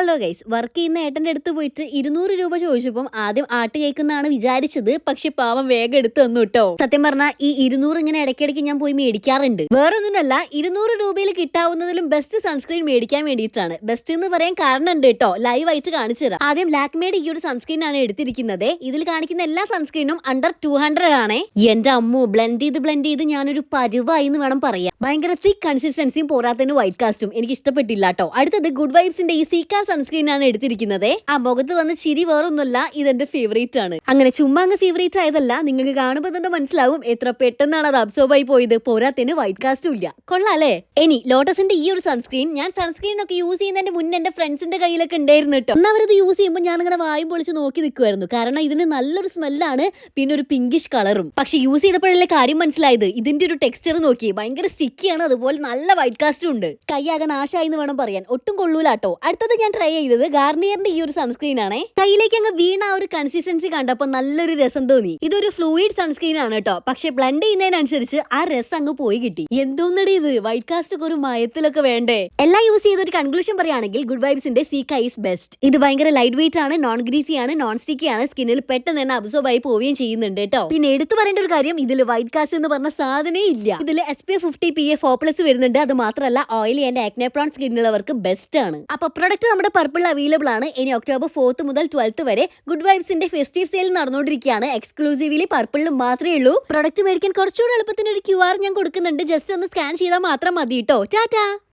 Hello guys, work ചെയ്യുന്ന ഏട്ടന്റെ അടുത്ത് പോയിട്ട് 200 രൂപ ചോദിച്ചപ്പം ആദ്യം ആട്ട് കേൾക്കുന്നതാണ് വിചാരിച്ചത്. പക്ഷെ പാവം വേഗം എടുത്തു തന്നു കേട്ടോ. സത്യം പറഞ്ഞാൽ ഈ 200 ഇങ്ങനെ ഇടയ്ക്കിടയ്ക്ക് ഞാൻ പോയി മേടിക്കാറുണ്ട്. വേറൊന്നുമല്ല, 200 രൂപയിൽ കിട്ടാവുന്നതിലും ബെസ്റ്റ് സൺസ്ക്രീൻ മേടിക്കാൻ വേണ്ടിയിട്ടാണ്. ബെസ്റ്റ് എന്ന് പറയാൻ കാരണം ഉണ്ട് കേട്ടോ, ലൈവ് ആയിട്ട് കാണിച്ചു തരാം. ആദ്യം ലാക്മേയുടെ ഈ ഒരു സൺസ്ക്രീൻ ആണ് എടുത്തിരിക്കുന്നത്. ഇതിൽ കാണിക്കുന്ന എല്ലാ സൺസ്ക്രീനും അണ്ടർ 200 ആണ്. എന്റെ അമ്മു, ബ്ലെൻഡ് ചെയ്ത് ഞാനൊരു പരുവായി എന്ന് വേണം പറയാം. ഭയങ്കര തിക്ക് കൺസിസ്റ്റൻസിയും പോരാത്തതിന് വൈറ്റ് കാസ്റ്റും എനിക്ക് ഇഷ്ടപ്പെട്ടില്ല കേട്ടോ. അടുത്തത് ഗുഡ് വൈബ്സിന്റെ ഈ സീക്ക സൺസ്ക്രീൻ ആണ് എടുത്തിരിക്കുന്നത്. ആ മുഖത്ത് വന്ന് ചിരി വേറൊന്നുമല്ല, ഇതെന്റെ ഫേവറേറ്റ് ആണ്. അങ്ങനെ ചുമ്മാ അങ്ങ് ഫേവറേറ്റ് ആയതല്ല, നിങ്ങൾക്ക് കാണുമ്പോൾ തന്നെ മനസ്സിലാവും എത്ര പെട്ടെന്നാണ് അത് അബ്സോർബ് ആയി പോയത്. പോരാത്തതിന് വൈറ്റ് കാസ്റ്റും ഇല്ല. കൊള്ളാല്ലേ? ഇനി ലോട്ടസിന്റെ ഈ ഒരു സൺസ്ക്രീൻ, ഞാൻ സൺസ്ക്രീൻ ഒക്കെ യൂസ് ചെയ്യുന്നതിന്റെ മുന്നേ എന്റെ ഫ്രണ്ട്സിന്റെ കയ്യിലൊക്കെ ഉണ്ടായിരുന്നു കേട്ടോ. എന്നാൽ അവരത് യൂസ് ചെയ്യുമ്പോൾ ഞാൻ ഇങ്ങനെ വായും പൊളിച്ച് നോക്കി നിൽക്കുമായിരുന്നു. കാരണം ഇതിന് നല്ലൊരു സ്മെല്ലാണ്, പിന്നെ ഒരു പിങ്കിഷ് കളറും. പക്ഷെ യൂസ് ചെയ്തപ്പോഴല്ലേ കാര്യം മനസ്സിലായത്. ഇതിന്റെ ഒരു ടെക്സ്ചർ നോക്കി, ഭയങ്കര സ്റ്റിക്കിയാണ്, അതുപോലെ നല്ല വൈറ്റ് കാസ്റ്റും ഉണ്ട്. കൈയാകെ നാശമായി എന്ന് വേണം പറയാൻ. ഒട്ടും കൊള്ളൂലാട്ടോ. അടുത്തത് ഞാൻ ട്രൈ ചെയ്തത് ഗാർണിയറിന്റെ ഈ ഒരു സൺസ്ക്രീൻ ആണ്. കയ്യിലേക്ക് അങ്ങ് വീണ ആ ഒരു കൺസിസ്റ്റൻസി കണ്ടപ്പോൾ നല്ലൊരു രസം തോന്നി. ഇതൊരു ഫ്ലൂയിഡ് സൺസ്ക്രീൻ ആണ് കേട്ടോ. പക്ഷെ ബ്ലെൻഡ് ചെയ്യുന്നതിനനുസരിച്ച് ആ രസം അങ്ങ് പോയി കിട്ടി. എന്തോന്നടി ഇത്, വൈറ്റ് കാസ്റ്റ് ഒക്കെ ഒരു മയത്തിലൊക്കെ വേണ്ടേ? എല്ലാം യൂസ് ചെയ്ത ഒരു കൺക്ലൂഷൻ പറയുകയാണെങ്കിൽ ഗുഡ് വൈബ്സിന്റെ സീക്ക ഈസ് ബെസ്റ്റ്. ഇത് ഭയങ്കര ലൈറ്റ് വെയിറ്റ് ആണ്, നോൺ ഗ്രീസി ആണ്, നോൺ സ്റ്റിക്കി ആണ്, സ്കിന്നിൽ പെട്ടെന്ന് തന്നെ അബ്സോർബ് ആയി പോവുകയും ചെയ്യുന്നുണ്ട് കേട്ടോ. പിന്നെ എടുത്തു പറയേണ്ട ഒരു കാര്യം, ഇതിൽ വൈറ്റ് കാസ്റ്റ് എന്ന് പറഞ്ഞ സാധനേ ഇല്ല. ഇതിൽ SPF 50 PA4+ വരുന്നുണ്ട്. അത് മാത്രമല്ല ഓയിലി ആൻഡ് ആക്നെ പ്രോൺ സ്കിന്നുള്ളവർക്ക് ബെസ്റ്റ് ആണ്. അപ്പൊ പ്രൊഡക്റ്റ് നമ്മുടെ പർപ്പിൾ അവൈലബിൾ ആണ്. ഇനി ഒക്ടോബർ 4 മുതൽ 12 വരെ ഗുഡ് വൈബ്സിന്റെ ഫെസ്റ്റീവ് സെയിൽ നടന്നുകൊണ്ടിരിക്കുകയാണ്. എക്സ്ക്ലൂസീവ്ലി പർപ്പിളിൽ മാത്രമേ ഉള്ളൂ. പ്രൊഡക്റ്റ് മേടിക്കാൻ കുറച്ചുകൂടി എളുപ്പത്തിന് ഒരു QR ഞാൻ കൊടുക്കുന്നുണ്ട്. ജസ്റ്റ് ഒന്ന് സ്കാൻ ചെയ്താൽ മാത്രം മതി കേട്ടോ. ടാറ്റാ.